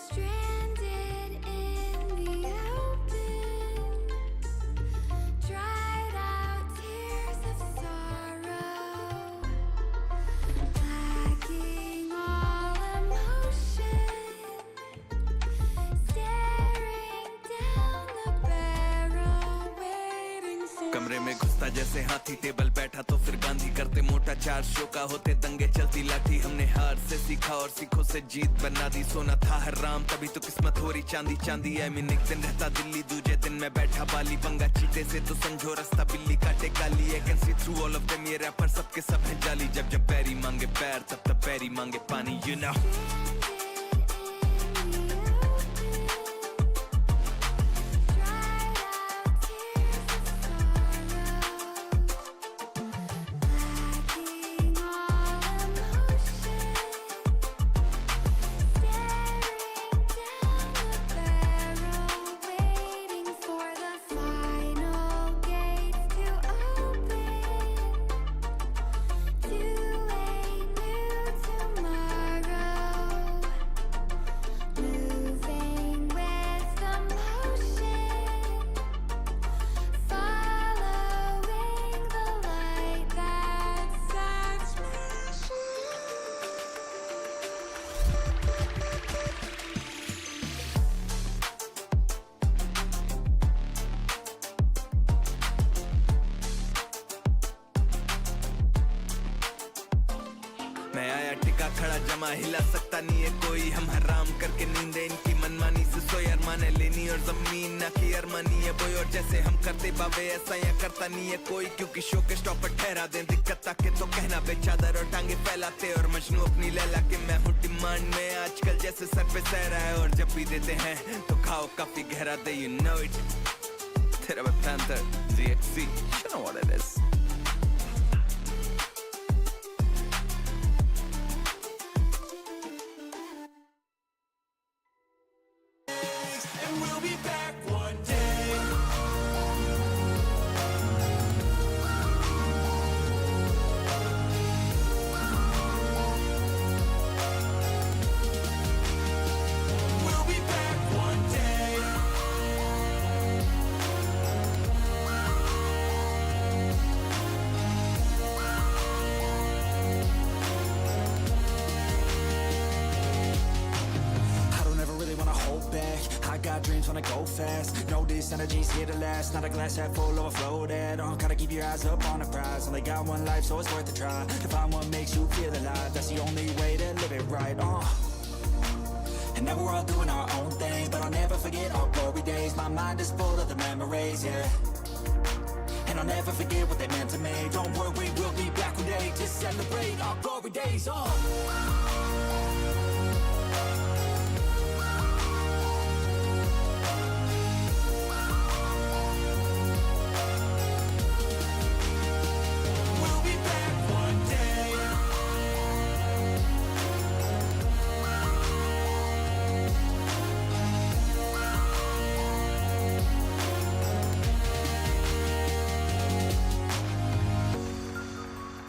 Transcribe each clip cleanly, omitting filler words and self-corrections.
Stranded in the open, dried out tears of sorrow, lacking all emotion, staring down the barrel, waiting for कमरे में घुसता जैसे हाथी, table बैठा तो फिर गांधी, करते मोटा 4 शो का, होते दंगे चलती लाठी। हमने हार से सीखा और सीखों से जीत बना दी। सोना था हराम तभी तो किस्मत हो रही चांदी चांदी। आई मीन एक दिन रहता दिल्ली, दूजे दिन मैं बैठा बाली, पंगा चीते से तो समझो रास्ता बिल्ली काटे काली। I can see through all of them, ये रैपर सबके सब हैं जाली। जब जब पैरी मांगे पैर तब तब पैरी मांगे पानी, यू नो। मैं आया टिका खड़ा जमा, हिला सकता नहीं है कोई। हम हराम करके नींदे इनकी मनमानी से सोए। अरमाने लेनी और जमीन ना की अरमानी है बोई। और जैसे हम करते बाबे ऐसा यहाँ करता नहीं है कोई, क्योंकि शो के स्टॉप पर ठहरा दें दिक्कत ताके तो कहना बेचादर और टांगे फैलाते। और मजनू अपनी लैला के मैं हूँ डिमांड में आजकल, जैसे सर पे सह रहा है। और जब भी देते हैं तो खाओ काफी गहरा दे, you know it। तेरा मैं panther ZXC, you know what it is। And we'll be back one day. We'll be back one day. I don't ever really wanna hold back. I got dreams wanna go fast. Know this energy's here to last. Not a glass half full, overflow that. Gotta keep your eyes up on the prize. Only got one life, so it's worth a try. To find what makes you feel alive, that's the only way to live it right. And now we're all doing our own things, but I'll never forget our glory days. My mind is full of the memories, yeah. And I'll never forget what they meant to me. Don't worry, we'll be back one day to celebrate our glory days. We'll be back one day.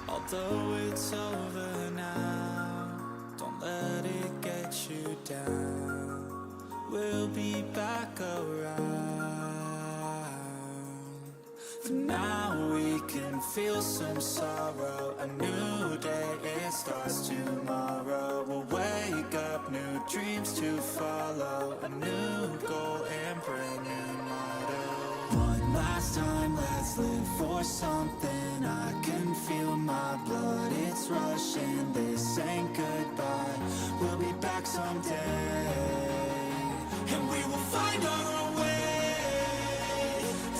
Although it's over now, don't let it get you down. We'll be back around. For now we can feel some sorrow. A new day, it starts tomorrow. We'll wake up, new dreams to follow. A new goal and brand new motto. One last time, let's live for something. I can feel my blood, it's rushing. This ain't goodbye, we'll be back someday. And we will find our own way.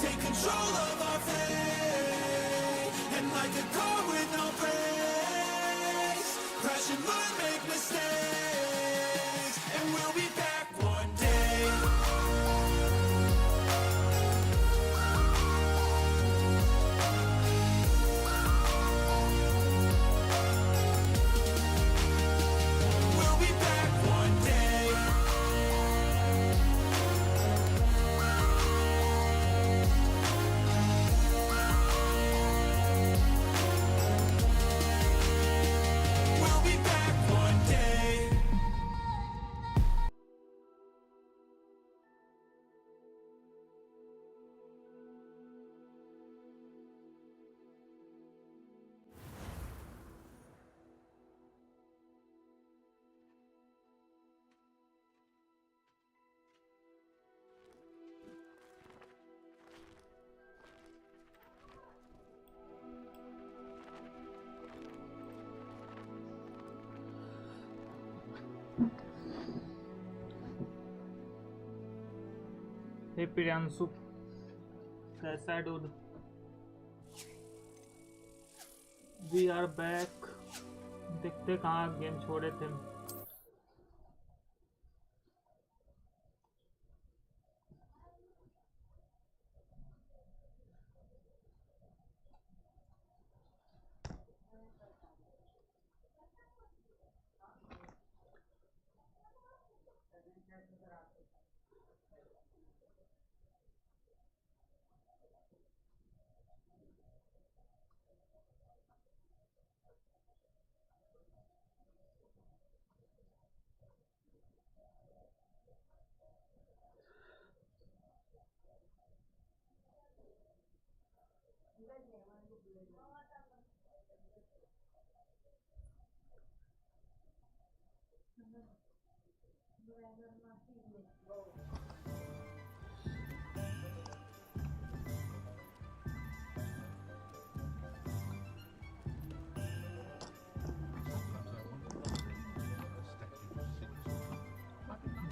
Take control of our fate. And like a car with no brakes, crash and learn, make mistakes. And we'll be back one day. We'll be back one day. हे प्रियांशु, कैसा है dude? We are back. देखते कहाँ game छोड़े थे।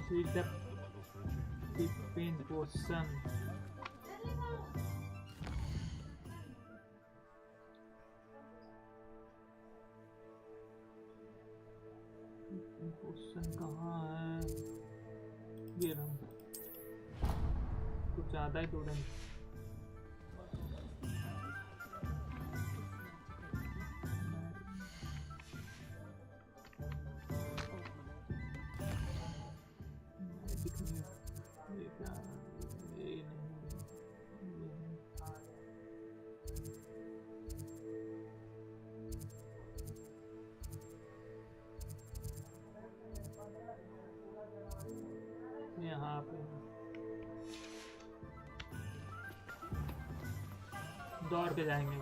See the pin portion. Portion कहाँ है? ये रहा। कुछ ज़्यादा ही दूर है। यहाँ पे दौड़ के जाएंगे।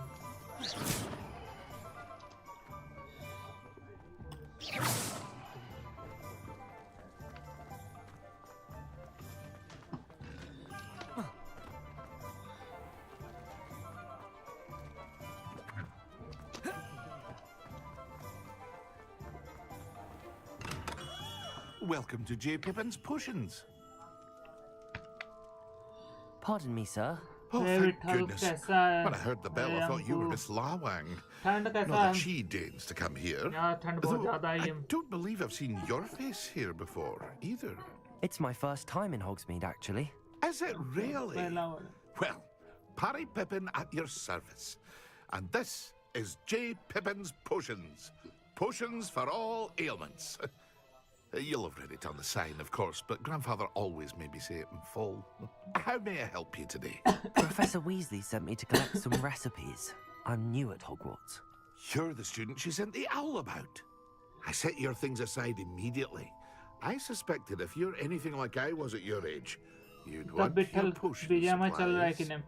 Welcome to J. Pippin's Potions. Pardon me, sir. Oh, Favorite thank goodness. कैसा है? When I heard the bell, I thought you were Miss Lawang. ठंड कैसा Not है? that she deigns to come here. यहाँ ठंड बहुत Though ज़्यादा I ही है। don't believe I've seen your face here before, either. It's my first time in Hogsmeade, actually. Is it really? पहला वाला। Well, Parry Pippin at your service. And this is J. Pippin's Potions. Potions for all ailments. You'll have read it on the sign, of course, but Grandfather always made me say it in full. How may I help you today? Professor Weasley sent me to collect some recipes. I'm new at Hogwarts. You're the student she sent the owl about. I set your things aside immediately. I suspected if you're anything like I was at your age, you'd तब want your Bithal potion बीजा चल रहा है कि supplies. नहीं?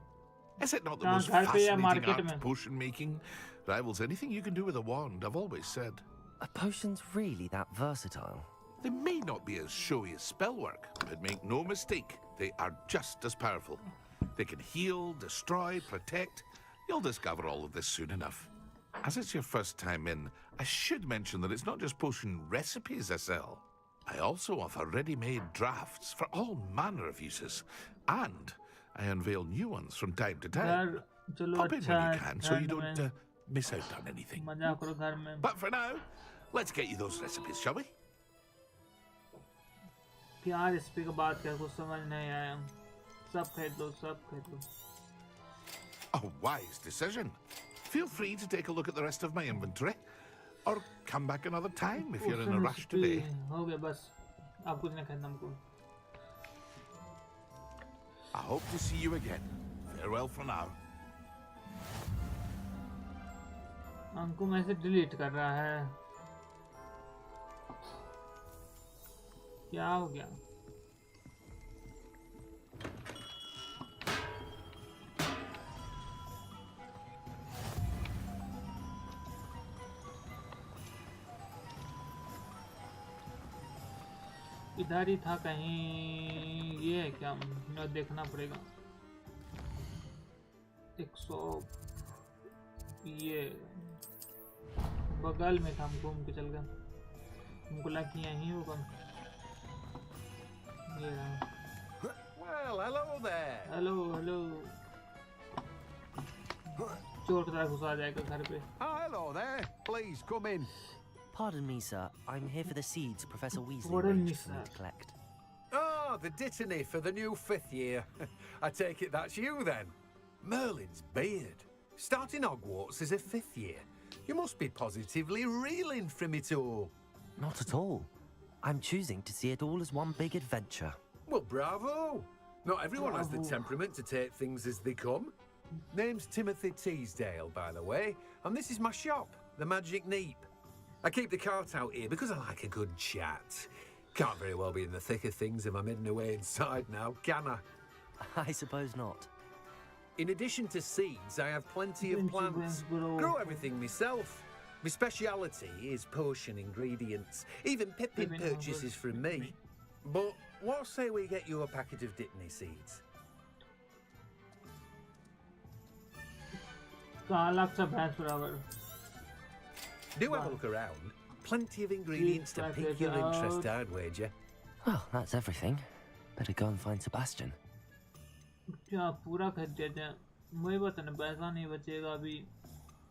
Is it not the कहाँ, most घर पे या fascinating market art, में? potion making? Rivals anything you can do with a wand, I've always said. Are potions really that versatile? They may not be as showy as spellwork, but make no mistake, they are just as powerful. They can heal, destroy, protect. You'll discover all of this soon enough. As it's your first time in, I should mention that it's not just potion recipes I sell. I also offer ready-made drafts for all manner of uses, and I unveil new ones from time to time. घर चलो Pop in अच्छा when है, you can, so you ठंड don't में miss out on anything. मजा करो घर में। But for now, let's get you those recipes, shall we? क्या रेसिपी का बात कर, कुछ समझ नहीं आया। सब खरीद लो, सब खरीद लो। A wise decision. Feel free to take a look at the rest of my inventory, or come back another time if you're in a rush today. हो गया बस, आप कुछ नहीं खरीदना हमको। I hope to see you again. Farewell for now. हमको message delete कर रहा है, क्या हो गया? इधर ही था कहीं, ये है क्या? मुझे देखना पड़ेगा। 100 ये बगल में था, हम घूम के चल गए। हमको लगा कि यहीं होगा। ये रहा। Well, hello there. हेलो चोर की तरह घुसा जाएगा घर पे. Oh, hello there. Please come in. Pardon me, sir. I'm here for the seeds Professor Weasley Pardon me, arranged for me sir. to collect. Oh, the dittany for the new 5th year. I take it that's you then. Merlin's beard. Starting Hogwarts as a 5th year. You must be positively reeling from it all. Not at all. I'm choosing to see it all as one big adventure. Well, bravo. Not everyone has the Bravo. temperament to take things as they come. Name's Timothy Teasdale, by the way, and this is my shop, the Magic Neep. I keep the cart out here because I like a good chat. Can't very well be in the thick of things if I'm hidden away inside now, can I? I suppose not. In addition to seeds, I have plenty of plants. Grow everything myself. My speciality is potion ingredients. Even Pippin Pippin purchases Hogwarts. from me. But what say we get you a packet of Dittany seeds? कहाँ लगता भैंस बराबर. Do have a look around. Plenty of ingredients to packet pique your out. interest, I'd wager. Well, that's everything. Better go and find Sebastian. क्या पूरा खरीद देते हैं. मुझे पता नहीं पैसा नहीं बचेगा अभी.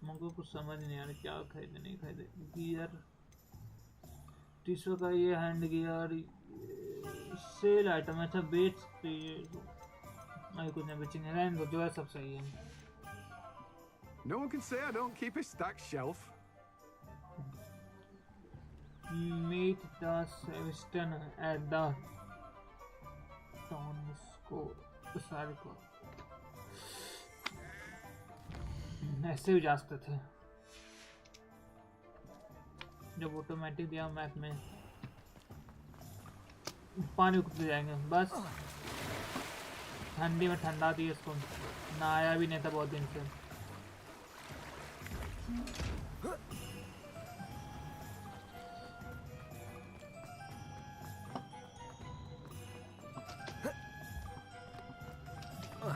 मुझको कुछ समझ नहीं आ रहा क्या खरीदे नहीं खरीदे. गियर टिश्यू का ये हैंड गियर सेल आइटम अच्छा बेच सकते हैं. कुछ नहीं बेचेंगे रहने दो जो है सब सही है. No one can say I don't keep a stacked shelf. Meet the Sebastian at the town square. सारे को ऐसे भी जा सकते थे जब ऑटोमेटिक दिया मैप में. पानी उतर जाएंगे बस. ठंडी में ठंडा दी इसको. नहाया भी नहीं था बहुत दिन से.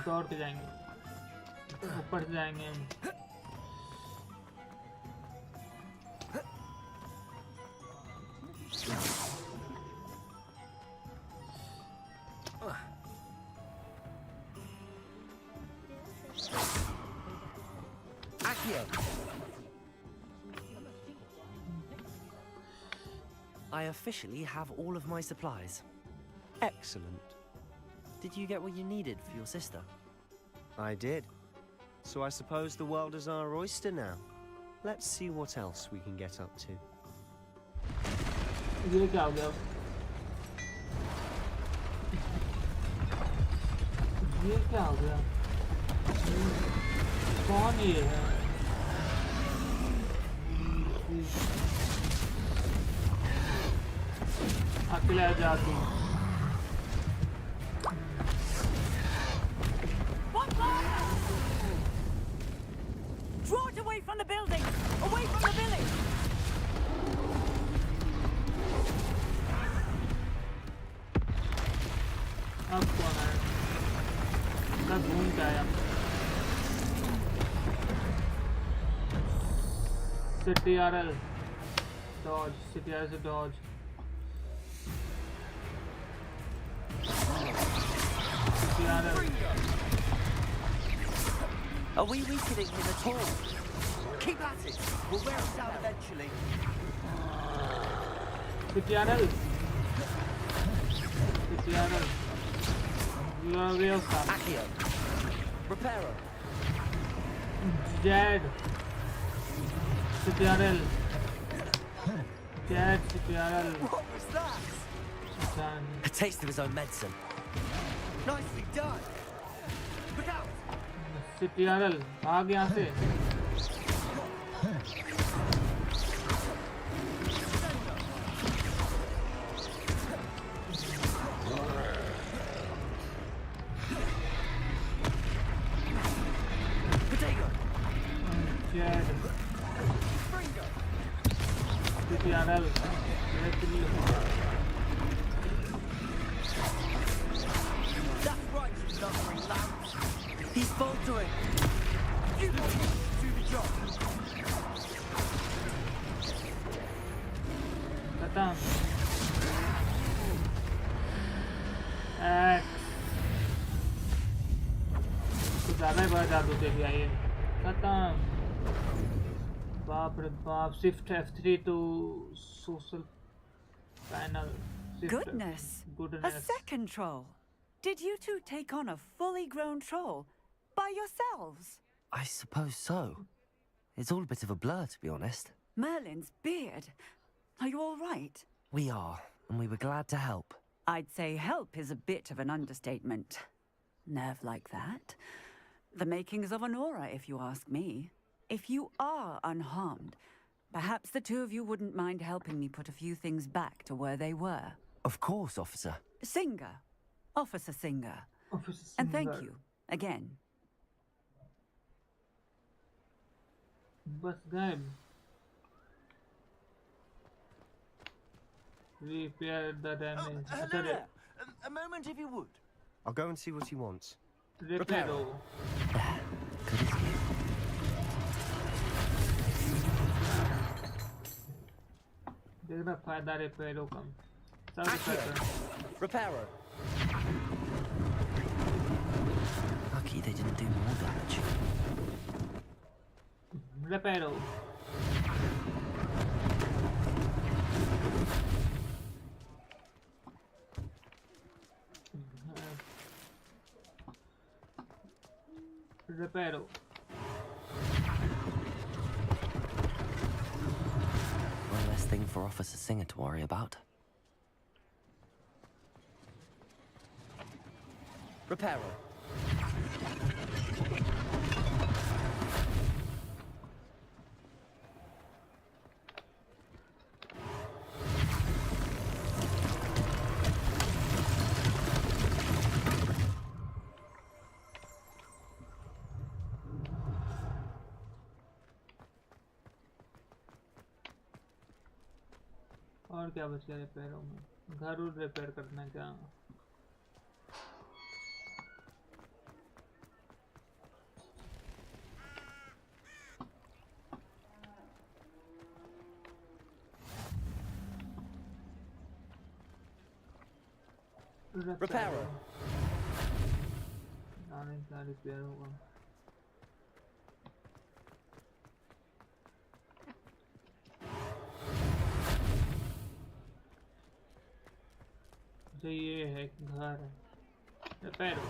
दौड़ के जाएंगे ऊपर से जाएंगे हम. I officially have all of my supplies. Excellent. Did you get what you needed for your sister? I did. So I suppose the world is our oyster now. Let's see what else we can get up to. ये क्या हो गया. ये क्या हो गया. कौन ये है. अकेला जाती. Draw it away from the building! Away from the village! अब कौन है. सब घूम के आया. CTRL dodge. CTRL से dodge. CTRL. Are we weakening him at all? Keep at it. We'll wear him down eventually. CTRL. CTRL. Gloriosa. Accio. Reparo. Jed. CTRL. Jed. CTRL. What was that? Done. A taste of his own medicine. Nicely done. Look out. CTRL. भाग यहाँ से. Jed. CTRL. That's right, you lumbering lambs. He's faltering. You boys do the job. खत्म. X. ज़्यादा ही बड़ा जादू दे दिया ये। खत्म। बाप रे बाप। Shift F3 to social panel. Goodness. A Goodness. second troll. Did you two take on a fully grown troll by yourselves? I suppose so. It's all a bit of a blur, to be honest. Merlin's beard. Are you all right? We are, and we were glad to help. I'd say help is a bit of an understatement. Nerve like that. The makings of an aura, if you ask me. If you are unharmed, perhaps the two of you wouldn't mind helping me put a few things back to where they were. Of course, officer. Singer. Officer Singer. Officer And thank Singer. you, again. बस गायब। Repair the damage. अच्छा, A moment, if you would. I'll go and see what he wants. reparo. Good as you. देखना फायदा reparo कम। सब repair कर। Reparo. Lucky they didn't do more damage. Reparo. Reparo. One less thing for Officer Singer to worry about. Reparo. और क्या बच गया रिपेयरों में? घर और रिपेयर करना क्या? Reparo. जाने क्या रिपेयर होगा? तो ये है घर। रिपेरो।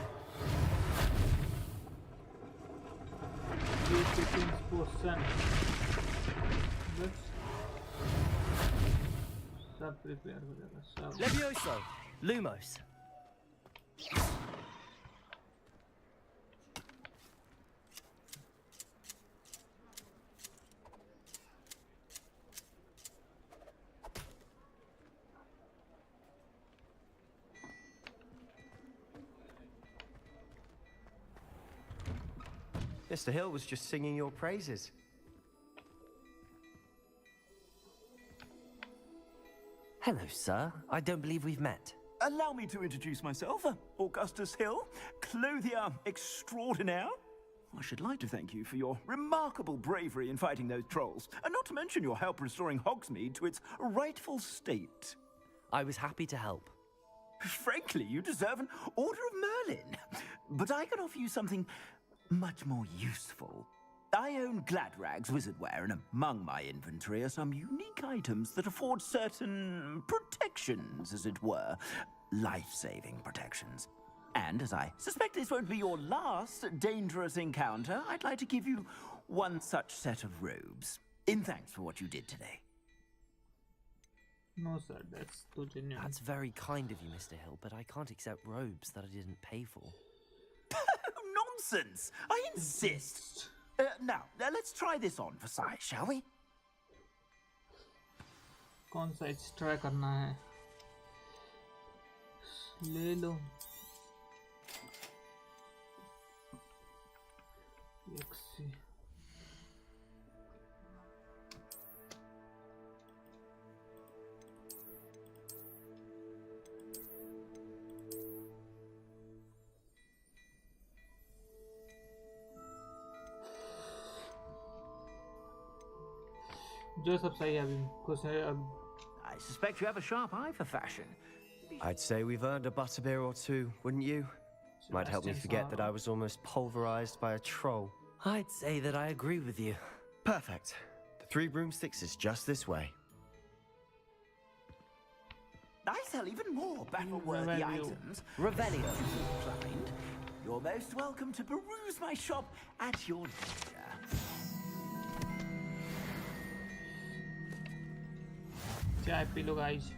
ये किचन पोर्शन। बस सब रिपेयर हो जाएगा सब। Levioso. Lumos. Mr. Hill was just singing your praises. Hello, sir. I don't believe we've met. Allow me to introduce myself, Augustus Hill, clothier extraordinaire. I should like to thank you for your remarkable bravery in fighting those trolls, and not to mention your help restoring Hogsmeade to its rightful state. I was happy to help. Frankly, you deserve an Order of Merlin. But I can offer you something much more useful. I own Gladrag's wizardware, and among my inventory are some unique items that afford certain protections, as it were. Life-saving protections. And as I suspect this won't be your last dangerous encounter, I'd like to give you one such set of robes, in thanks for what you did today. No sir, that's too genuine. That's very kind of you, Mr. Hill, but I can't accept robes that I didn't pay for. Nonsense! I insist! Now, let's try this on for size, shall we? कौन सा extra करना है? ले लो। XC. जो सब सही है अभी खुश है अब। I suspect you have a sharp eye for fashion. I'd say we've earned a butterbeer or two, wouldn't you? Might help me forget that I was almost pulverized by a troll. I'd say that I agree with you. Perfect. The Three Broomsticks is just this way. I sell even more battle-worthy items. Revelio. Inclined, you're most welcome to peruse my shop at your leisure. चाय P low guys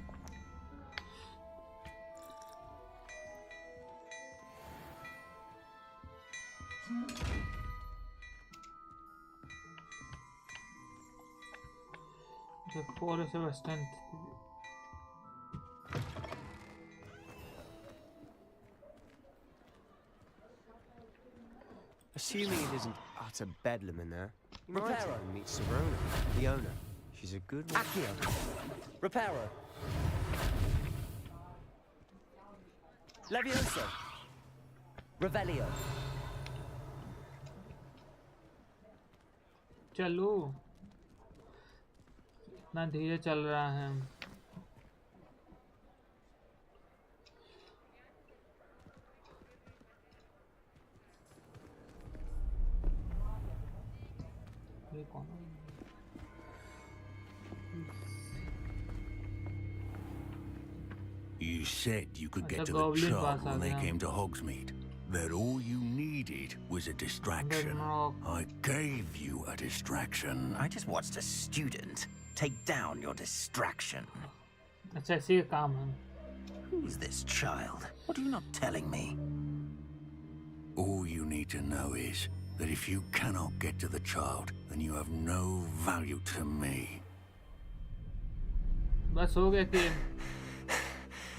The forest of strength. Assuming it isn't utter bedlam in there, you might Reparo. even meet Serona, the owner. She's a good one. Accio. Reparo. Levioso. Revelio. चलो इतना धीरे चल रहा है ये कौन है You said you could get The to the goblin Chug boss when they again. came to Hogsmeade. That all you needed was a distraction. Ragnarok. I gave you a distraction. I just watched a student take down your distraction. अच्छा इसी का काम है Who's this child? What are you not telling me? All you need to know is that if you cannot get to the child, then you have no value to me. बस हो गया कि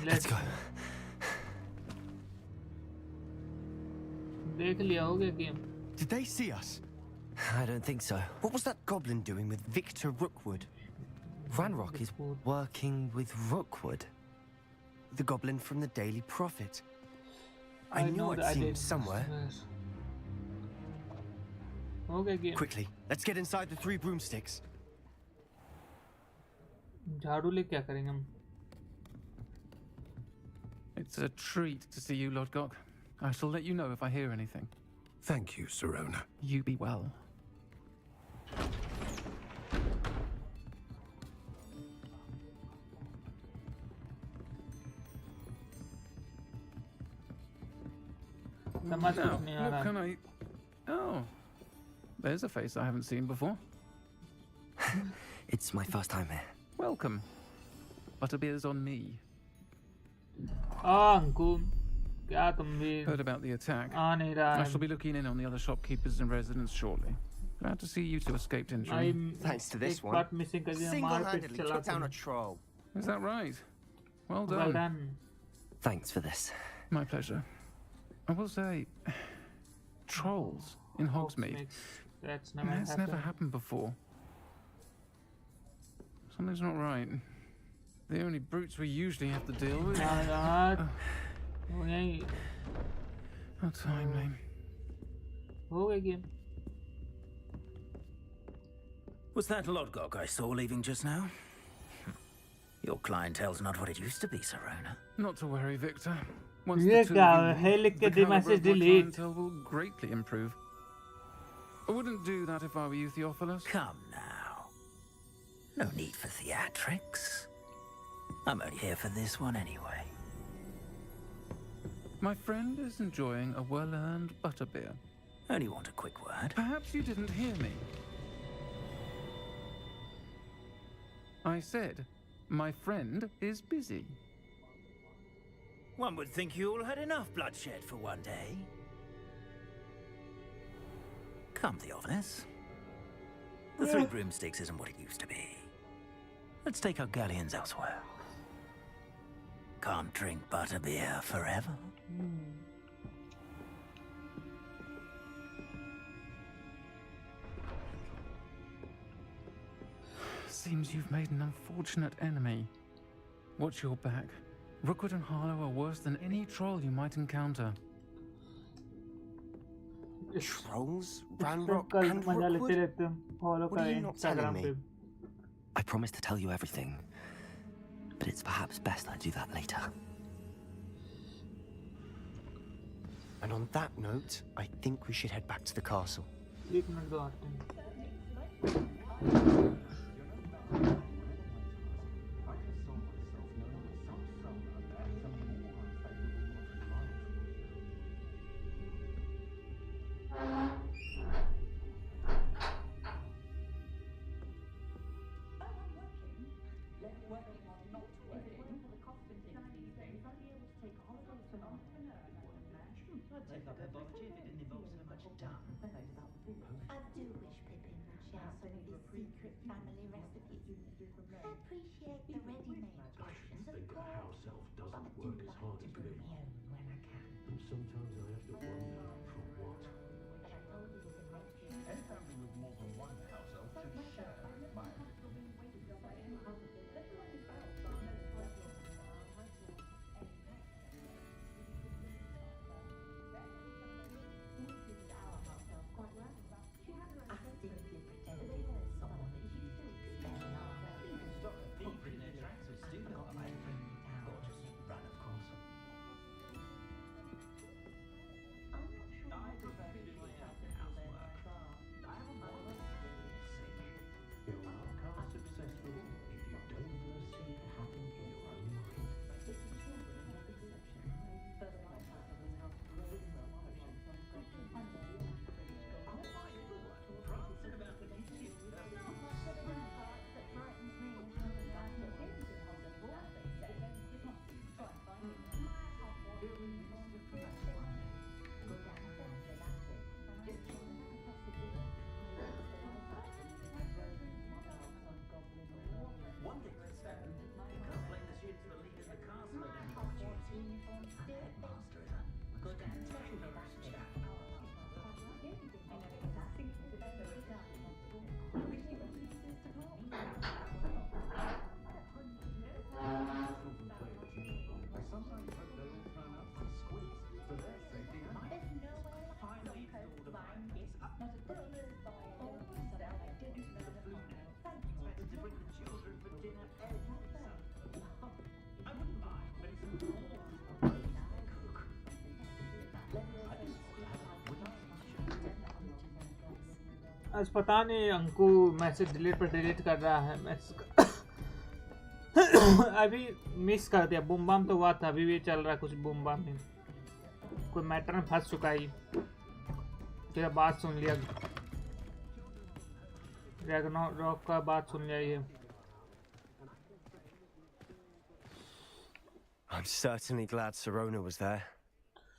Let's go. देख लिया हो गया game Did they see us? I don't think so. What was that goblin doing with Victor Rookwood? Ranrock is working with Rookwood. The goblin from the Daily Prophet. I knew know I'd that I seen him did. somewhere. Yes. हो गया game Quickly, let's get inside the Three Broomsticks. झाड़ू ले क्या करेंगे हम It's a treat to see you, Lodgok. I shall let you know if I hear anything. Thank you, Serona. You be well. समझ Now, कुछ नहीं आ what रहा can I... Oh, there's a face I haven't seen before. It's my first time here. Welcome. Butterbeer's on me. Anku क्या तुम भी Heard about the attack. आ नहीं रहा I है shall be looking in on the other shopkeepers and residents shortly. Glad to see you two escaped injury. I'm Thanks to this एक one. बात missing कर दिया मार पिट Single-handedly चला took down a तुम troll. Is that right? Well well done. done Thanks for this. My pleasure. I will say, trolls in Hogsmeade. that's That's never happened before. Something's not right. The only brutes we usually have to deal with. यार वो यही How timely. हो गया game Was that Lodgok I saw leaving just now? Your clientele's not what it used to be, Serona. Not to worry, Victor. Once ये the two क्या of you है meet, लिख के the the caliber message of my delete clientele will greatly improve. I wouldn't do that if I were you, Theophilus. Come now. No need for theatrics. I'm only here for this one anyway. My friend is enjoying a well-earned butterbeer. Only want a quick word. Perhaps you didn't hear me. I said, my friend is busy. One would think you all had enough bloodshed for one day. Come, Theophilus. The Three Broomsticks isn't what it used to be. Let's take our galleons elsewhere. Can't drink butterbeer forever. Seems you've made an unfortunate enemy. Watch your back. Rookwood and Harlow are worse than any troll you might encounter. Trolls? Ranrock कल and मजा लेते Rookwood? रहते हैं follow What are करें you not telling Instagram me? पे I promise to tell you everything, but it's perhaps best I do that later. And on that note, I think we should head back to the castle. एक minute दो आते हैं. I do wish Pippin would share some of his secret family recipes. I appreciate the ready-made potions, of course, but I do like to brew my own when I can. And sometimes I have to wonder from what. But I told you the next year. Any family with more than one house elf should share my opinion. I simply pretended that someone that used to expel the armor. Stop a thief in their tracks with stupid Got me to bring me down. Gorgeous run, of course. I'm not sure I what prefer to do my own housework. I have a boy who's sick. Your work are successful if you don't first see it happen in your own mind. One thing for certain, you can't blame the students for leaving the castle at any opportunity. And the headmaster is a good and technical chap. I sometimes hope they all turn out to squeeze for their safety and mine. Finally installed a fireplace. Expected to bring the children for dinner every Sunday. I wouldn't mind, but it's an awful roast they cook. I just want to have a wheat आज पता नहीं Anku message delete पर delete कर रहा है message अभी miss कर दिया. बूम बाम तो हुआ था, अभी भी चल रहा है कुछ बूम बाम में. कोई मैटर में फंस चुका है. फिर बात सुन लिया, रॉक का बात सुन लिया ये. I'm certainly glad Sirona was there.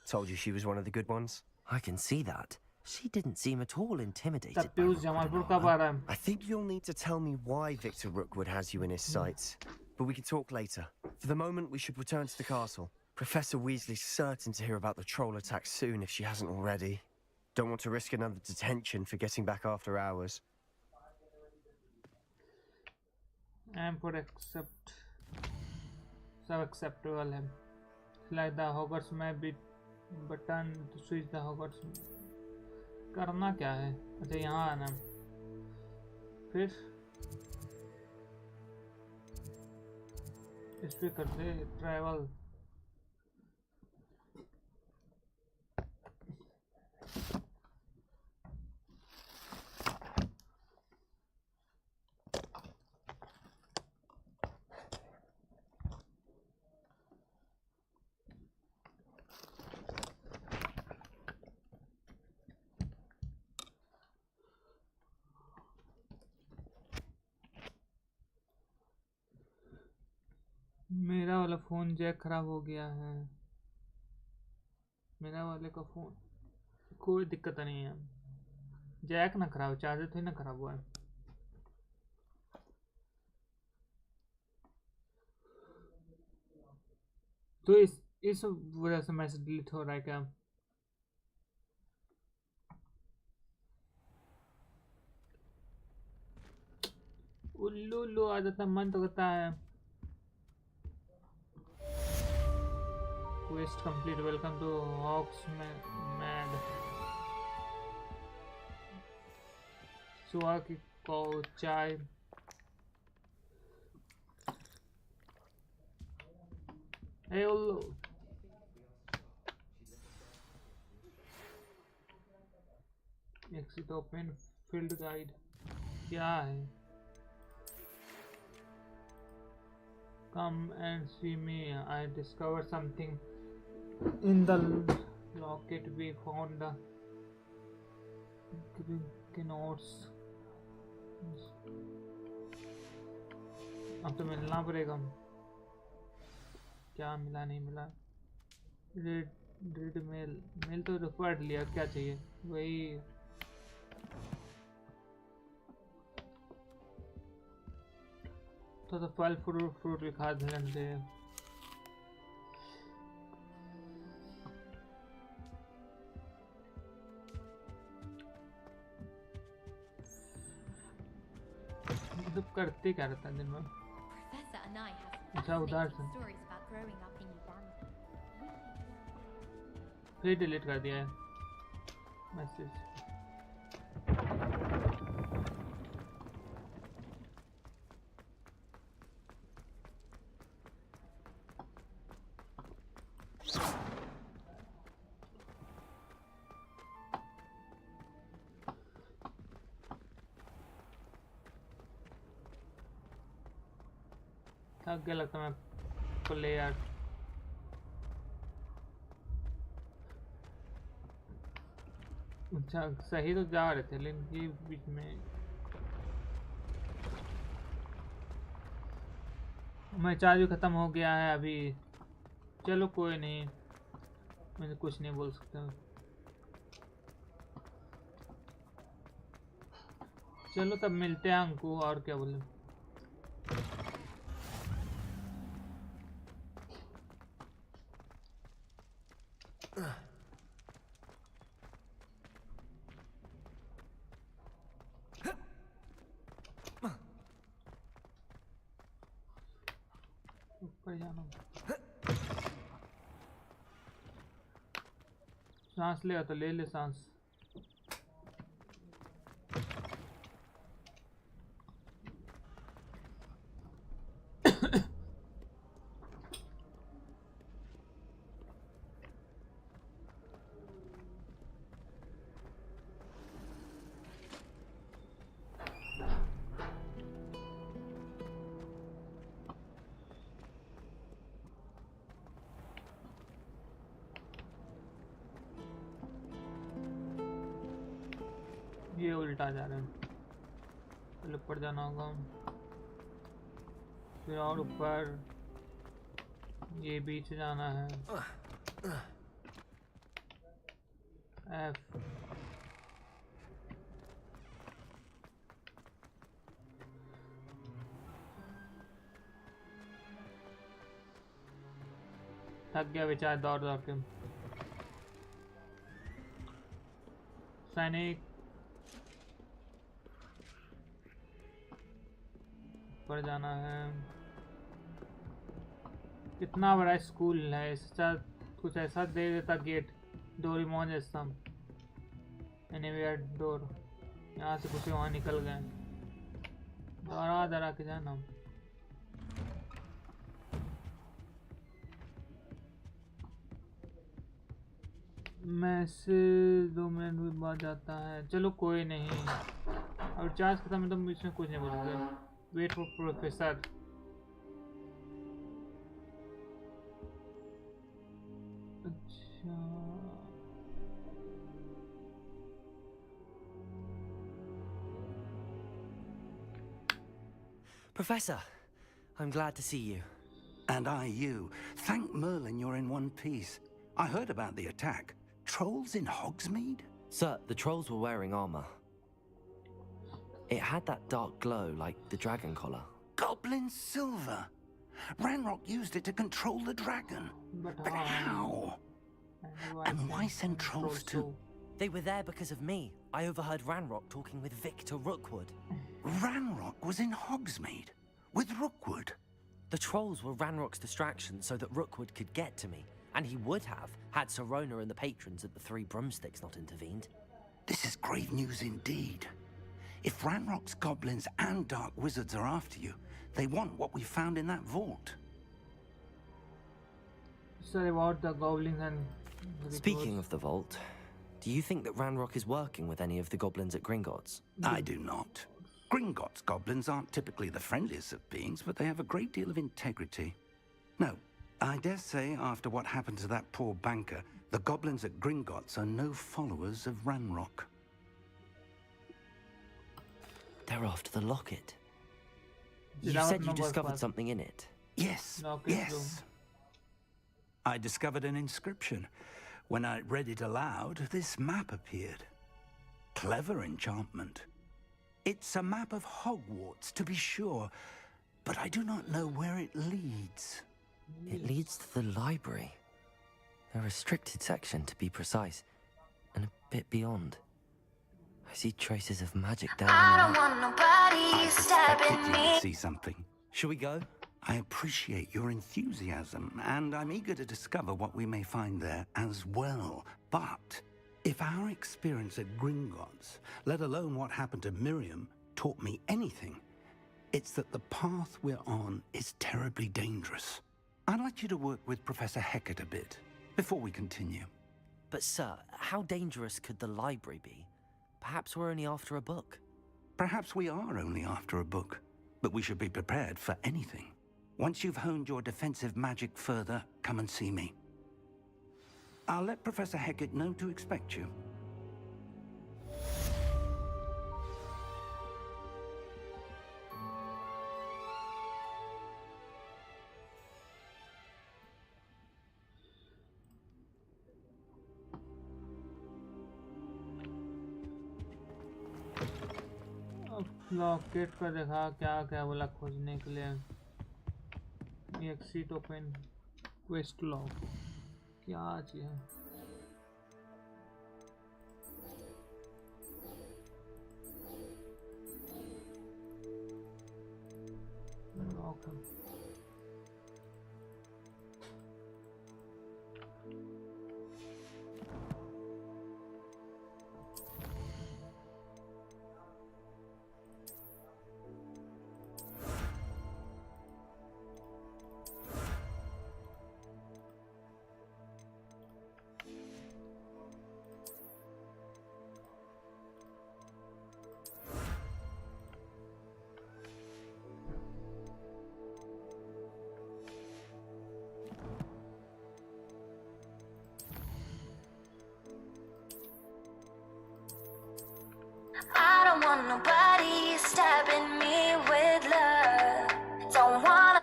Told you she was one of the good ones. I can see that. She didn't seem at all intimidated तब by Piyush Rookwood Jamalpur and कब आ Armor. रहा है? I think you'll need to tell me why Victor Rookwood has you in his sights. But we can talk later. For the moment, we should return to the castle. Professor Weasley's certain to hear about the troll attack soon if she hasn't already. Don't want to risk another detention for getting back after hours. I'm for accept. सब acceptable है. Like the Howgarts में भी button to switch the Howgarts. करना क्या है? अच्छा यहाँ आना. फिर इस पे करते ट्रैवल. मेरा वाला फ़ोन जैक ख़राब हो गया है. मेरा वाले का फ़ोन कोई दिक्कत नहीं है. जैक ना ख़राब, चार्जर थोड़ी ना ख़राब हुआ है. तो इस वजह से मैसेज डिलीट हो रहा है क्या? उल्लू आ जाता, मन तो करता है. Quest complete. Welcome to Hawksmad. सुबह की चाय. Hey उल्लू. Exit open field guide. क्या है? Come and see me. I discovered something in the locket. We found the notes. अब तो मिलना पड़ेगा. क्या मिला नहीं मिला? रेड मेल तो पढ़ लिया. क्या चाहिए? वही तो फल फ्रूट भी खा लेते. मतलब करते क्या रहता है दिन में? Professor and I have अच्छा उधार fascinating से stories about growing up in Uganda. फिर डिलीट कर दिया है मैसेज. थक गया लगता मैं ले यार. अच्छा सही तो जा रहे थे लेकिन ये बीच में मैं चार्ज भी खत्म हो गया है अभी. चलो कोई नहीं, मैं कुछ नहीं बोल सकता. चलो तब मिलते हैं अंकु. और क्या बोले? ऊपर जाना. सांस ले तो ले ले सांस. ये उल्टा जा रहे हैं. पहले ऊपर जाना होगा फिर और ऊपर. ये बीच जाना है. F थक गया बेचारा दौड़ दौड़ के. सैनिक पर जाना है. कितना बड़ा स्कूल है. इसका कुछ ऐसा दे देता गेट डोरेमोन जैसा. Anywhere door. यहाँ से कुछ वहाँ निकल गए. दौड़ा दौड़ा के जाना. मैसेज 2 मिनट भी बाद जाता है. चलो कोई नहीं. और चार्ज खत्म है तो इसमें कुछ नहीं बोलूँगा. Wait for professor. अच्छा Professor, I'm glad to see you. And I you. Thank Merlin you're in one piece. I heard about the attack. Trolls in Hogsmeade? Sir, the trolls were wearing armor. It had that dark glow like the dragon collar. Goblin silver. Ranrock used it to control the dragon. But how? And why send trolls to... They were there because of me. I overheard Ranrock talking with Victor Rookwood. Ranrock was in Hogsmeade? With Rookwood? The trolls were Ranrock's distraction so that Rookwood could get to me. And he would have, had Sirona and the patrons at the Three Broomsticks not intervened. This is grave news indeed. If Ranrock's goblins and dark wizards are after you, they want what we found in that vault. Sorry about the goblins and... Speaking of the vault, Do you think that Ranrock is working with any of the goblins at Gringotts? I do not. Gringotts goblins aren't typically the friendliest of beings, but they have a great deal of integrity. No, I dare say after what happened to that poor banker, the goblins at Gringotts are no followers of Ranrock. They're after the locket. You said you discovered something in it. Yes, yes. I discovered an inscription. When I read it aloud, this map appeared. Clever enchantment. It's a map of Hogwarts, to be sure, but I do not know where it leads. It leads to the library. A restricted section, to be precise, and a bit beyond. I see traces of magic down I don't want nobody stabbing me. See something. Shall we go? I appreciate your enthusiasm, and I'm eager to discover what we may find there as well. But if our experience at Gringotts, let alone what happened to Miriam, taught me anything, it's that the path we're on is terribly dangerous. I'd like you to work with Professor Hecat a bit before we continue. But sir, how dangerous could the library be? Perhaps we're only after a book. Perhaps we are only after a book, but we should be prepared for anything. Once you've honed your defensive magic further, come and see me. I'll let Professor Hecat know to expect you. Locket का देखा क्या क्या बोला खोजने के लिए exit open quest log क्या चीज है lock I don't want nobody stabbing me with love. Don't wanna.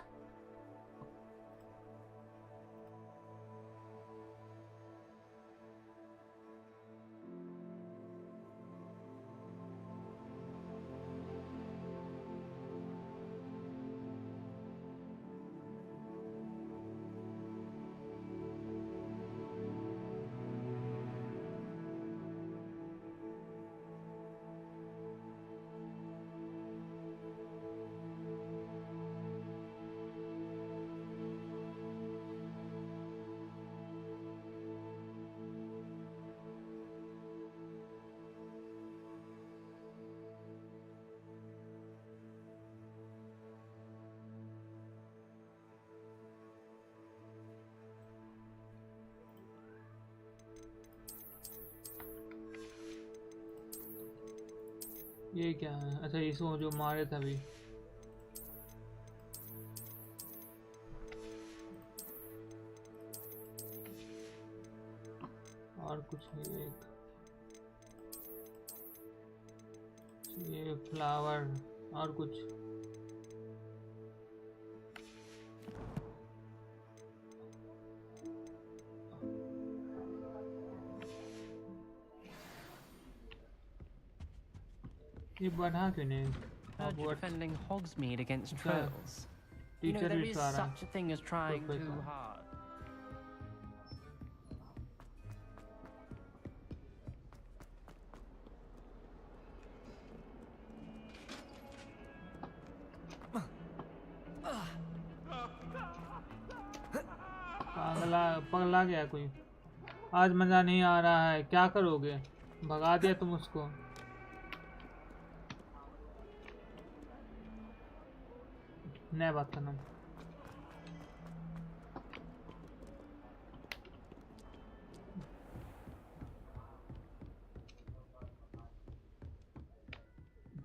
ये क्या है अच्छा इसको जो मारे थे अभी और कुछ नहीं ये फ्लावर और कुछ ये बढ़ा क्यों नहीं Heard you're defending Hogsmeade against trolls. You know, there is such a thing as trying too hard. पगला गया कोई आज मजा नहीं आ रहा है क्या करोगे भगा दिया तुम उसको नया बात करना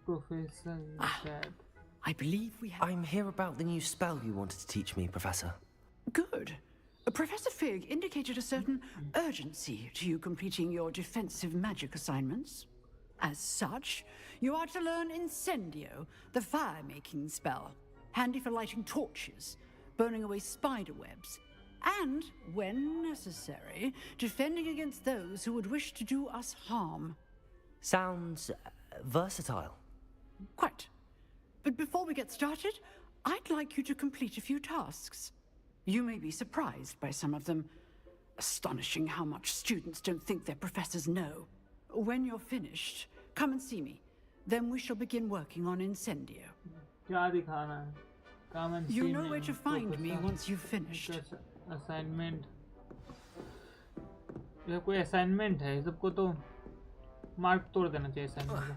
Professor said. I believe we have... I'm here about the new spell you wanted to teach me, Professor. Good. Professor Fig indicated a certain urgency to you completing your defensive magic assignments. As such, you are to learn Incendio, the fire-making spell, handy for lighting torches, burning away spider webs, and, when necessary, defending against those who would wish to do us harm. Sounds versatile. Quite. But before we get started, I'd like you to complete a few tasks. You may be surprised by some of them. Astonishing how much students don't think their professors know. When you're finished, come and see me. Then we shall begin working on Incendio. क्या दिखाना है? Come and see You me. know where to find me once you've finished. Assignment. ये कोई assignment है सबको तो mark तोड़ देना चाहिए assignment का.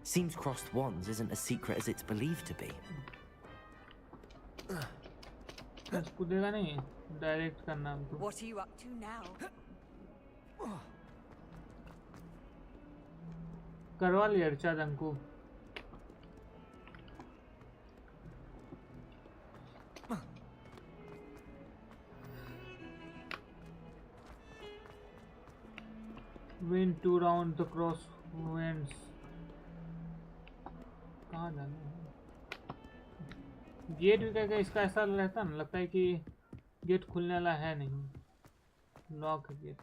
Seems crossed wands isn't as secret as it's believed to be. कूदेगा नहीं, direct करना हमको. What are you up to now? करवा लिया अर्चाद हमको. Win 2 round the cross winds. कहाँ जाना है? गेट भी क्या इसका ऐसा रहता ना, लगता है कि गेट खुलने वाला है नहीं, लॉक है gate.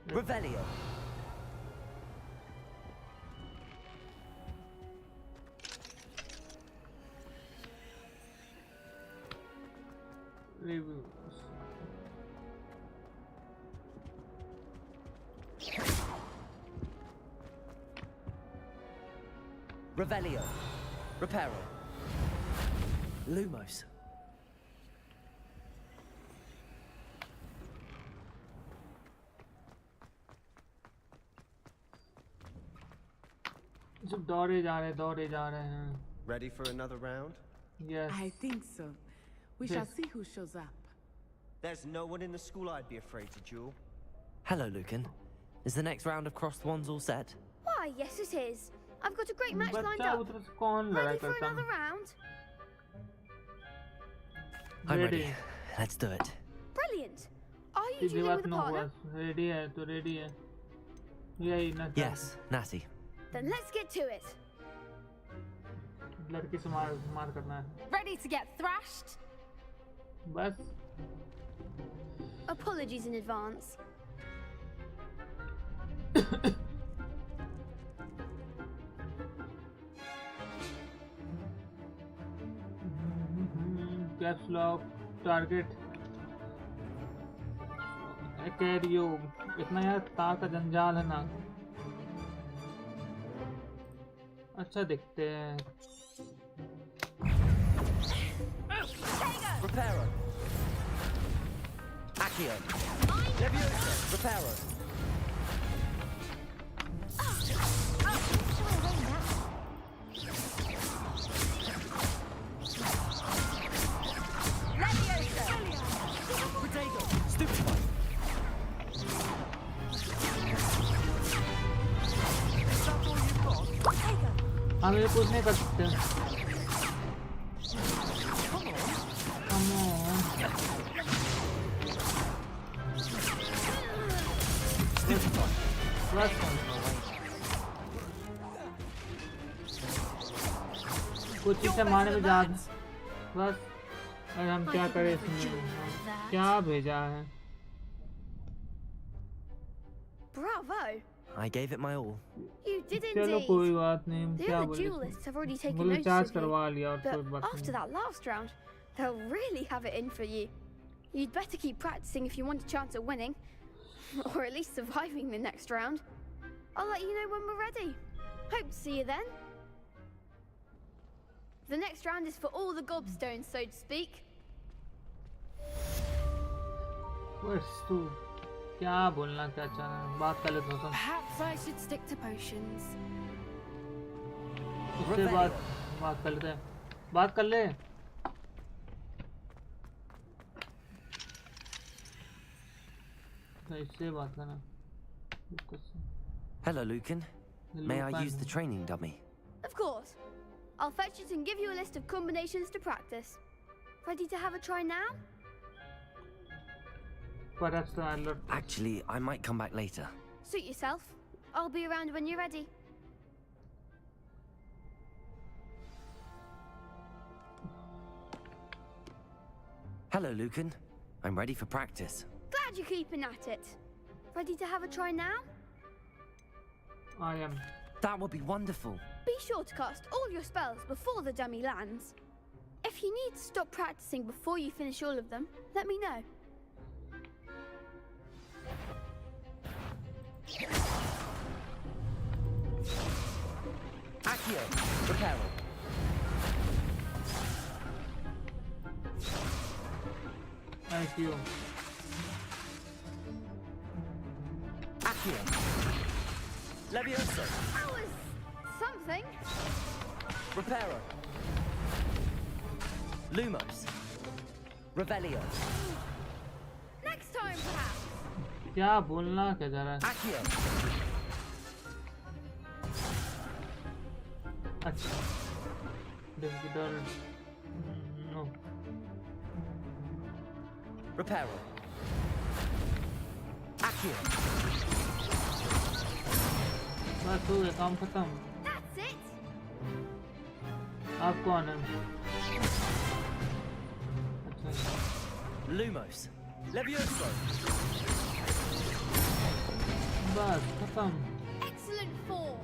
Revelio. Reviews. Revelio. Reparo. Lumos. सब दौड़े जा रहे हैं. Ready for another round? Yes. I think so. We shall see who shows up. There's no one in the school I'd be afraid to duel. Hello, Lucan. Is the next round of crossed wands all set? Why, yes it is. I've got a great match lined बच्चा up. उधर से कौन लड़ा Ready for करता another है? round? I'm ready. Let's do it. Brilliant. Are you Sidhi dealing बात with a ना partner? हुआ. Ready है तो ready है. यही ना. Yes, Natty. Then let's get to it. लड़की से मार करना है. Ready to get thrashed? बस. Apologies in advance. Caps lock target. Carry इतना यार तार का जंजाल है ना. अच्छा दिखते हैं. Reparo. Accio. Leviosa. Reparo. Potato. Stupefy. Is that all you've got? हम ये कुछ नहीं कर सकते. Come on. Bas. कुछ इसे मारने में जा. बस. और हम क्या करें इसमें? क्या भेजा है? Bravo. I gave it my all. You did चलो indeed. कोई बात नहीं. हम The क्या other बोले? duelists have already taken बोले notice चार्ज of you, करवा लिया और कोई but बात after नहीं. that last round, they'll really have it in for you. You'd better keep practicing if you want a chance at winning, or at least surviving the next round. I'll let you know when we're ready. Hope to see you then. The next round is for all the gobstones, so to speak. Where's तू? क्या बोलना क्या चाह रहा है? बात कर लेते हैं. Perhaps I should stick to potions. उसके बाद बात कर लेते हैं. बात कर ले. तो इससे बात करना Hello, Lucan. May I use the training dummy? Of course. I'll fetch it and give you a list of combinations to practice. Ready to have a try now? Actually, I might come back later. Suit yourself. I'll be around when you're ready. Hello, Lucan. I'm ready for practice. Glad you're keeping at it. Ready to have a try now? I am. That would be wonderful. Be sure to cast all your spells before the dummy lands. If you need to stop practicing before you finish all of them, let me know. Accio, Reparo. Accio. Accio. Levioso. That was something. Reparo. Lumos. Revelio. Next time, perhaps. क्या बोलना क्या जा रहा है? Accio. अच्छा. Difficult. No. Reparo. Accio. बस हो गया काम खत्म. That's it. आप कौन हैं? अच्छा. Lumos. Levioso. बस खत्म. Excellent form.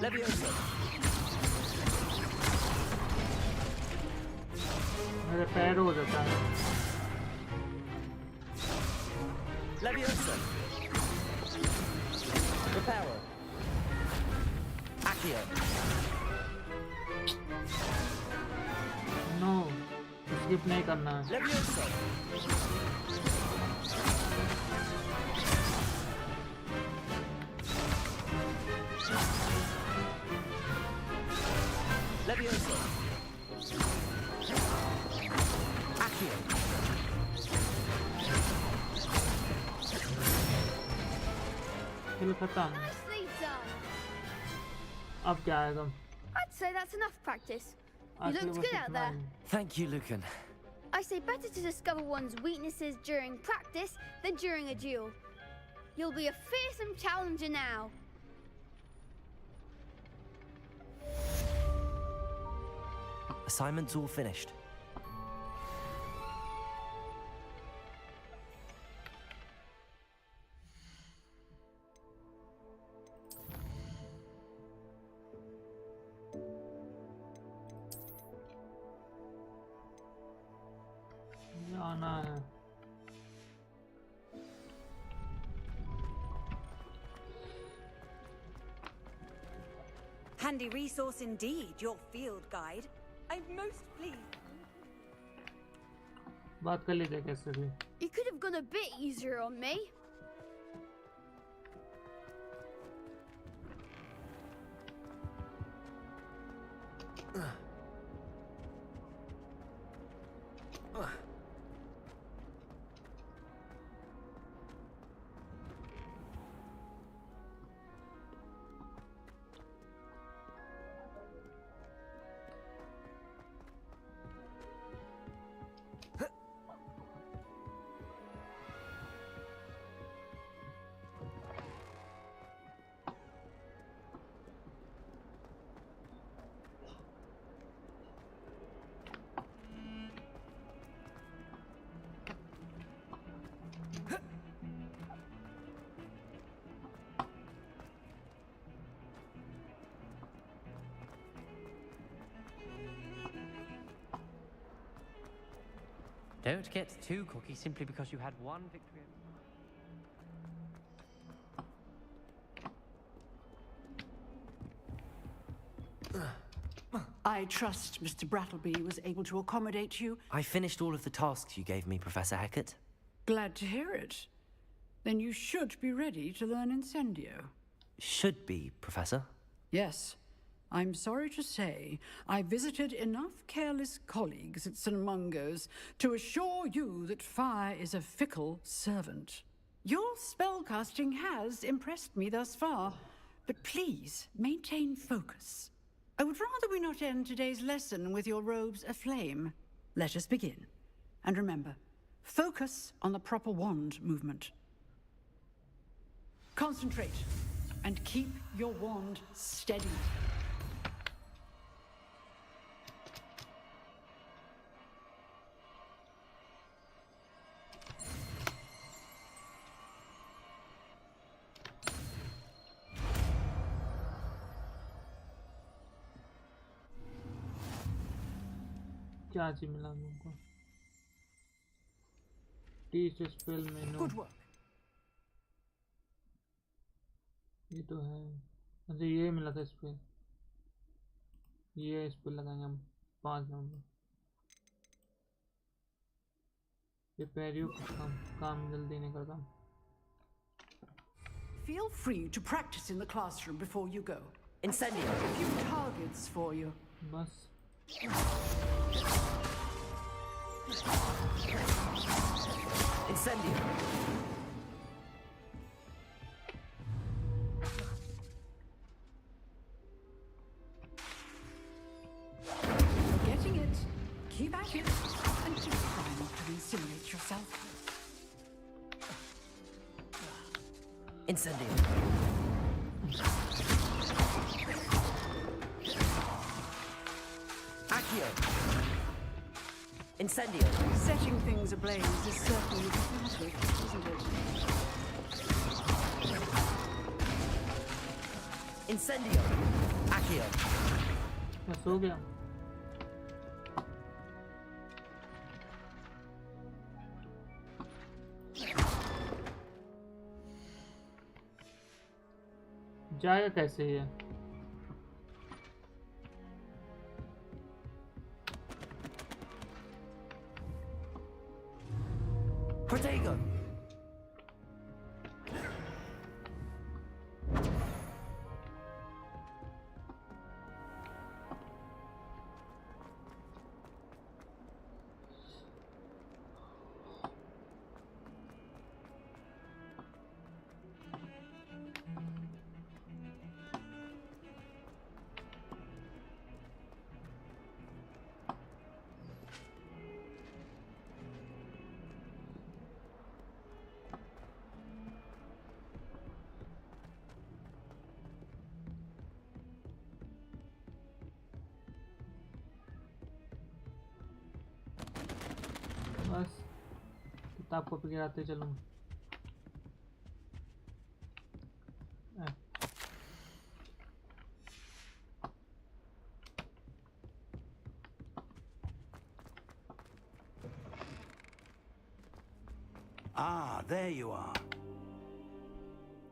Levioso. मेरे पैर हो जाता है. Levioso. Reparo. Accio. No. Skip नहीं करना है. Levioso. Levioso. Accio. चलो खत्म. Nicely done. अब क्या आएगा? I'd say that's enough practice. You आखिरी looked बस good out इतना there. He. Thank you, Lucan. I say better to discover one's weaknesses during practice than during a duel. You'll be a fearsome challenger now. Assignment's all finished. जाना है. Handy resource indeed, your field guide. I'm most pleased. बात कर लीजिए कैसे भी. You could have gone a bit easier on me. Don't get too cocky simply because you had one victory. I trust Mr. Brattleby was able to accommodate you. I finished all of the tasks you gave me, Professor Hecat. Glad to hear it. Then you should be ready to learn Incendio. Should be, Professor. Yes. I'm sorry to say, I visited enough careless colleagues at St. Mungo's to assure you that fire is a fickle servant. Your spellcasting has impressed me thus far, but please maintain focus. I would rather we not end today's lesson with your robes aflame. Let us begin. And remember, focus on the proper wand movement. Concentrate, and keep your wand steady. क्या चीज मिला हमको teach spell मेनू ये तो है अच्छा ये मिला था स्पेल ये स्पेल लगाएंगे हम 5 नंबर ये पैरियो काम जल्दी नहीं करता Feel free to practice in the classroom before you go. Incendio. A few targets for you. बस Incendio. You're getting it. Keep at it. And just try not to incinerate yourself. Incendio. Accio. Incendio. Setting things ablaze is certainly diplomatic, isn't it? Incendio. Accio. बस हो गया जाएगा कैसे ये Protego. बस किताब को गिराते चलूं Ah, there you are.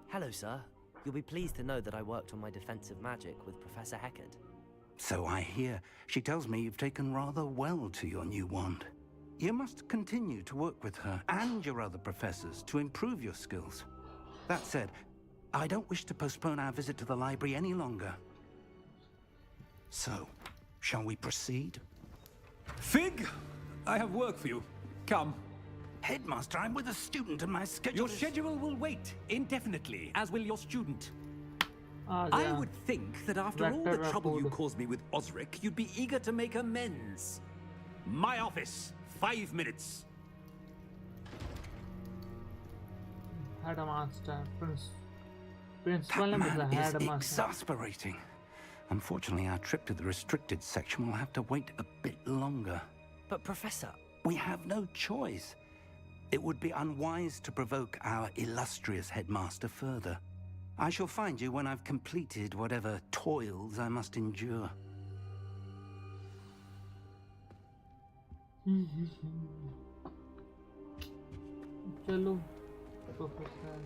Hello, sir. You'll be pleased to know that I worked on my defensive magic with Professor Heckard. So I hear. She tells me you've taken rather well to your new wand. You must continue to work with her and your other professors to improve your skills. That said, I don't wish to postpone our visit to the library any longer. So, shall we proceed? Fig! I have work for you. Come. Headmaster, I'm with a student and my schedule Your schedule will wait indefinitely, as will your student. yeah. I would think that after all the Rector trouble you Rapport. caused me with Osric, you'd be eager to make amends. My office, 5 minutes. Headmaster, principal That name is the man is headmaster. exasperating. Unfortunately, our trip to the restricted section will have to wait a bit longer. But, Professor... We have no choice. It would be unwise to provoke our illustrious headmaster further. I shall find you when I've completed whatever toils I must endure. चलो professor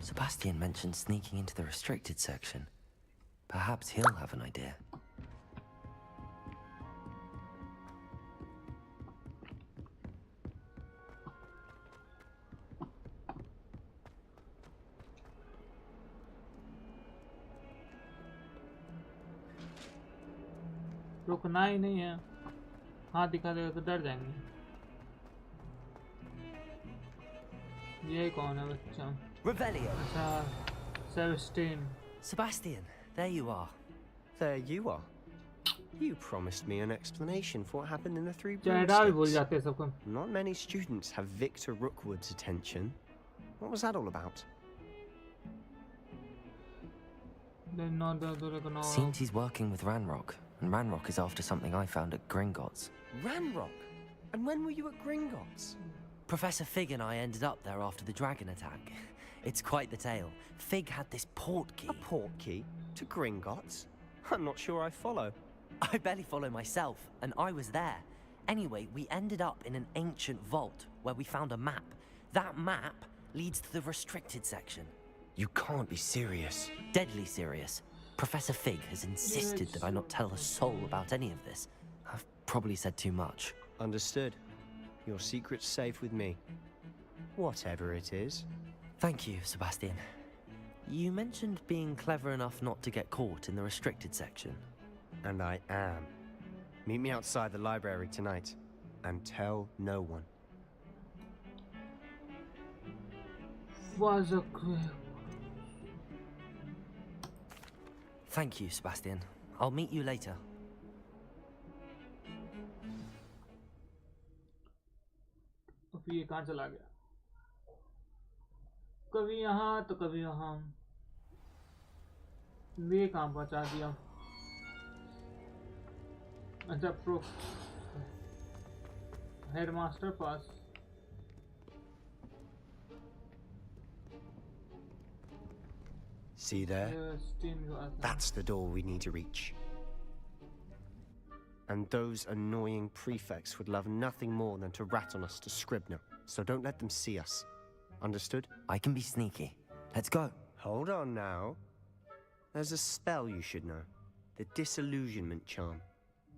Sebastian mentioned sneaking into the restricted section. Perhaps he'll have an idea. रुकना ही नहीं है, हाथ दिखा देगा तो डर जाएंगे। ये कौन है बच्चा? Revelio. अच्छा, Sebastian. Sebastian, there you are. There you are. You promised me an explanation for what happened in the Three चेहरा भी भूल Broomsticks. जाते हैं सबको। Not many students have Victor Rookwood's attention. What was that all about? Seems he's working with Ranrock, and Ranrock is after something I found at Gringotts. Ranrock? And when were you at Gringotts? Professor Fig and I ended up there after the dragon attack. It's quite the tale. Fig had this port key. A port key? To Gringotts? I'm not sure I follow. I barely follow myself, and I was there. Anyway, we ended up in an ancient vault where we found a map. That map leads to the restricted section. You can't be serious. Deadly serious. Professor Fig has insisted that I not tell a soul about any of this. I've probably said too much. Understood. Your secret's safe with me. Whatever it is. Thank you, Sebastian. You mentioned being clever enough not to get caught in the restricted section. And I am. Meet me outside the library tonight. And tell no one. Was a Thank you, Sebastian. I'll meet you later. अब ये कहाँ चला गया? कभी यहाँ तो कभी यहाँ। ये कहाँ पहुँचा दिया? अच्छा, pro headmaster pass. See there? That's the door we need to reach. And those annoying prefects would love nothing more than to rat on us to Scribner, so don't let them see us. Understood? I can be sneaky. Let's go. Hold on now. There's a spell you should know. The Disillusionment Charm.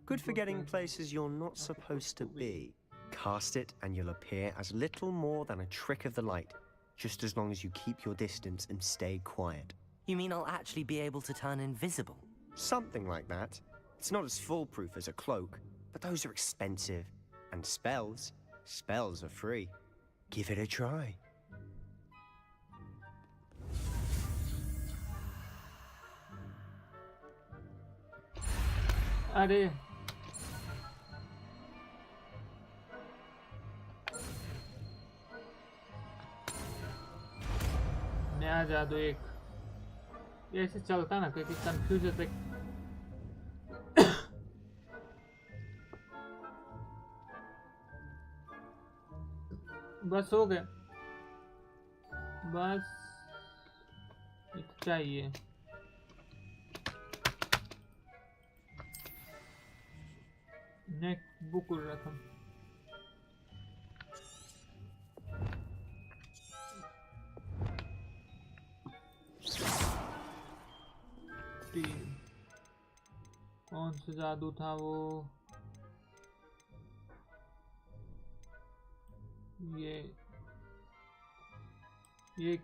Good for getting places you're not supposed to be. Cast it and you'll appear as little more than a trick of the light, just as long as you keep your distance and stay quiet. You mean I'll actually be able to turn invisible? Something like that. It's not as foolproof as a cloak, but those are expensive. And spells are free. Give it a try. अरे नया जादू एक ये ऐसे चलता ना क्योंकि confuse होते। बस हो गया, बस चाहिए। नेक्स्ट बुक रखम कौन सा जादू था वो? ये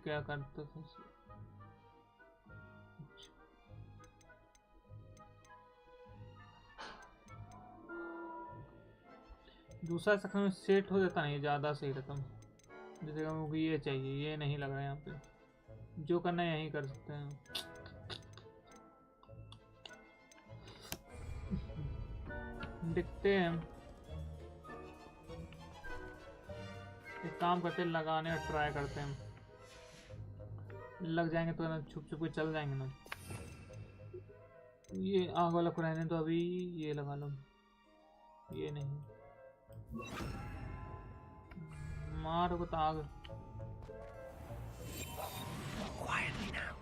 क्या करता था? दूसरा सेक्शन में सेट हो जाता नहीं, ज़्यादा सही रहता। जैसे कि मुझे ये चाहिए, ये नहीं लग रहा है यहाँ पे। जो करना है यहीं कर सकते हैं। देखते हैं, एक काम करते हैं, लगाने का ट्राई करते हैं। लग जाएंगे तो ना छुप छुप के चल जाएंगे ना। ये आग वाला को रहने तो अभी ये लगा लो, ये नहीं मार को आग। Quietly now.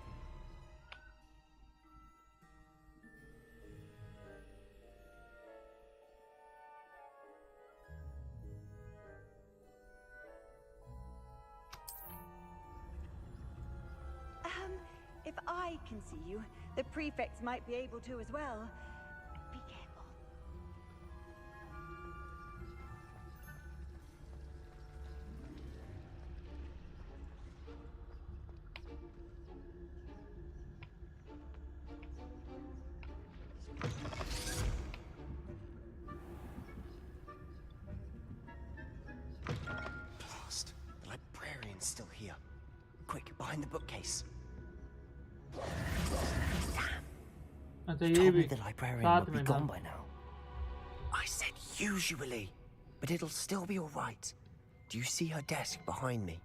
If I can see you, the prefects might be able to as well. Be careful. behind the bookcase. अच्छा You ये told भी me the librarian साथ would be में था. gone by now. I said usually, but it'll still be all right. Do you see her desk behind me?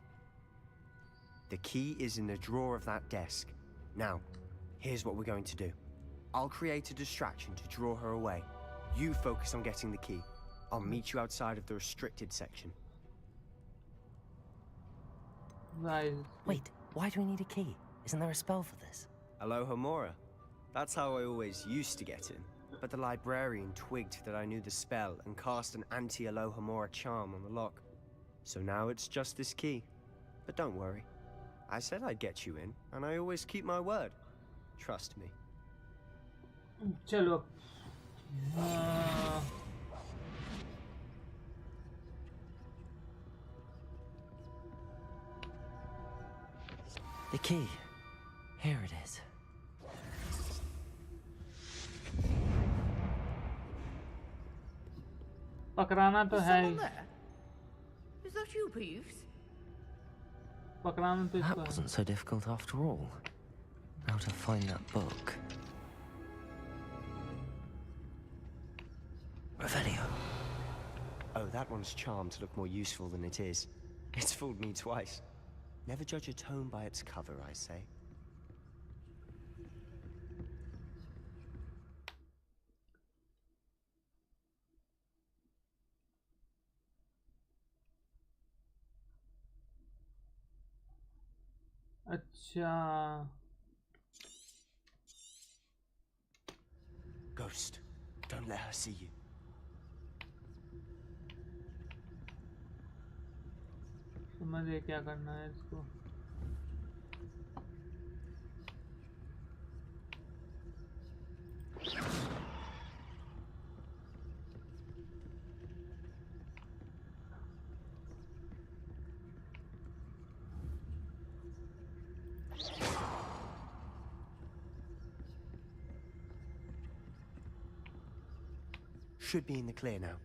The key is in the drawer of that desk. Now, here's what we're going to do. I'll create a distraction to draw her away. You focus on getting the key. I'll meet you outside of the restricted section. Wait, why do we need a key? Isn't there a spell for this? Aloha Mora. That's how I always used to get in. But the librarian twigged that I knew the spell and cast an anti-Aloha Mora charm on the lock. So now it's just this key. But don't worry. I said I'd get you in, and I always keep my word. Trust me. चलो The key. Here it is. पकड़ाना तो है ही. Is that you, Peeves? पकड़ाना तो That इसको है. wasn't so difficult after all. How to find that book? Revelio. Oh, that one's charmed to look more useful than it is. It's fooled me twice. Never judge a tome by its cover, I say. अच्छा Ghost, don't let her see you. समझे क्या करना है इसको. Should be in the clear now.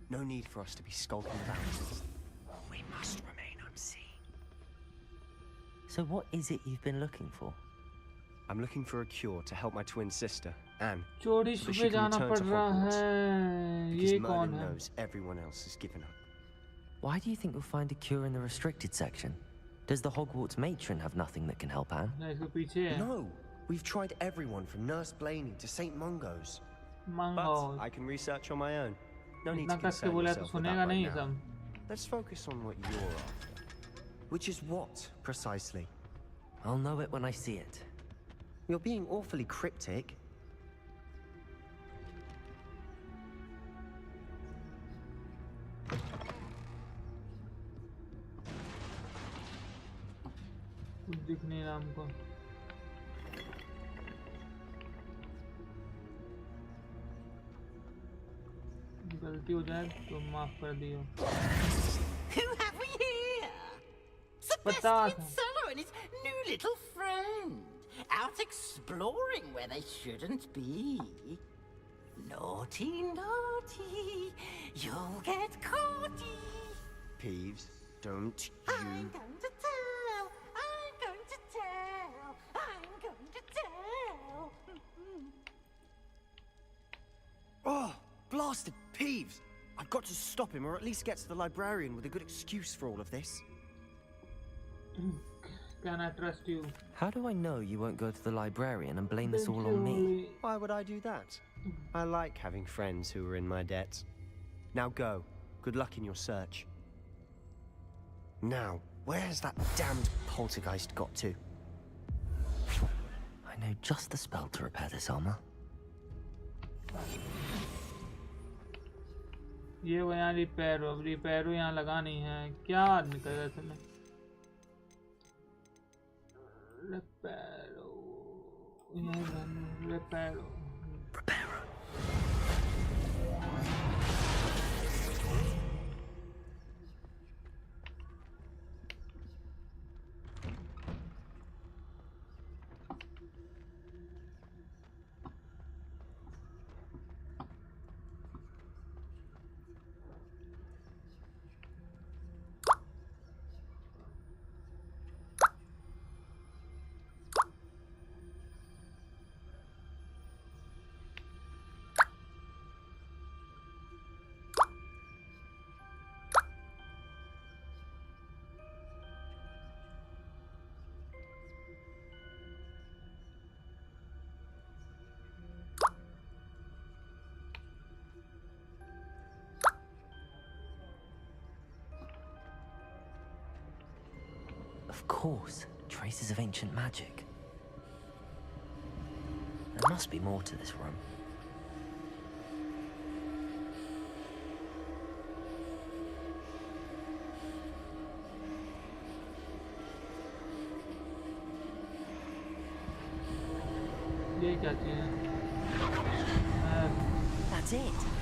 No need for us to be skulking about. We must remain unseen. So what is it you've been looking for? I'm looking for a cure to help my twin sister, Anne. चोरी so she छुपे can जाना return पड़ to रहा Hogwarts. है. Because ये Merlin कौन है? knows everyone else has given up. Why do you think we'll find a cure in the restricted section? Does the Hogwarts matron have nothing that can help Anne? नहीं, इसके पीछे है. No, we've tried everyone from Nurse Blaney to St. Mungo's. Mungo's. But I can research on my own. No need इतना to कस के concern बोला तो yourself with सुनेगा that नहीं right now. सब. Let's focus on what you're after. Which is what, precisely? I'll know it when I see it. You're being awfully cryptic. कुछ दिख नहीं रहा हमको. गलती हो जाए तो माफ कर दियो. Who have we here? Pata. Sebastian Cello and his new little friend. Out exploring where they shouldn't be. Naughty, naughty. You'll get caughty. Peeves, don't I'm you... going to tell. I'm going to tell. I'm going to tell. Oh, blasted Peeves! I've got to stop him, or at least get to the librarian with a good excuse for all of this. Can I trust you? How do I know you won't go to the librarian and blame this all on me? Why would I do that? I like having friends who are in my debt. Now go. Good luck in your search. Now, where's that damned poltergeist got to? I know just the spell to repair this armor. ये वो यहाँ रिपेरो यहाँ लगानी है. क्या आदमी कर रहा है इसमें? रिपेरो रिपेरो. Of course, traces of ancient magic. There must be more to this room. That's it.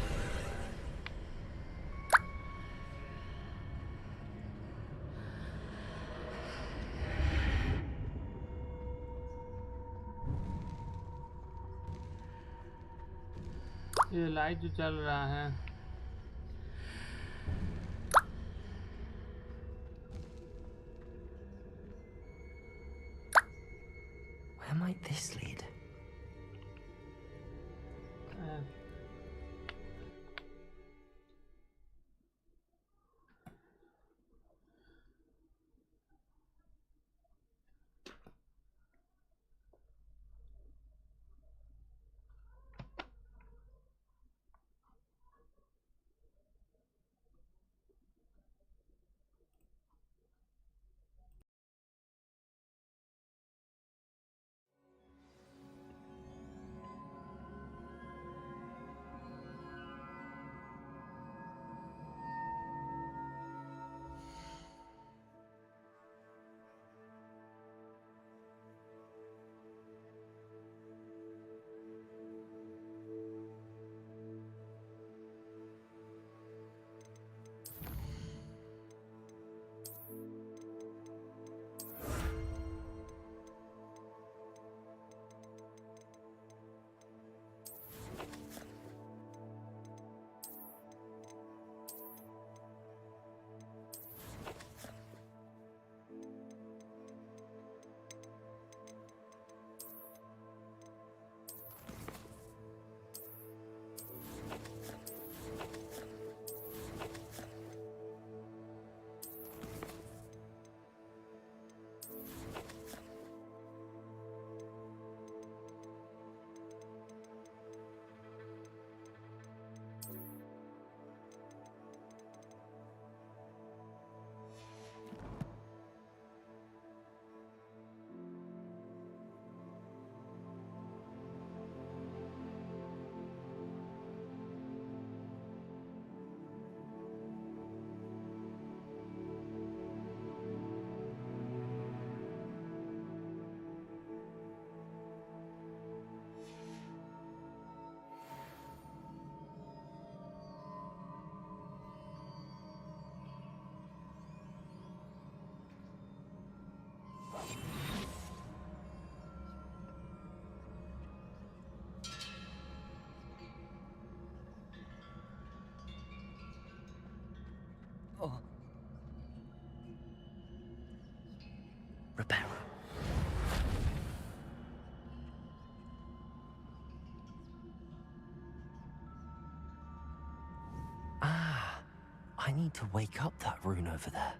ये लाइट जो चल रहा है Where might this lead? Reparo. Ah, I need to wake up that rune over there.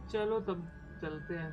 चलो तब चलते हैं।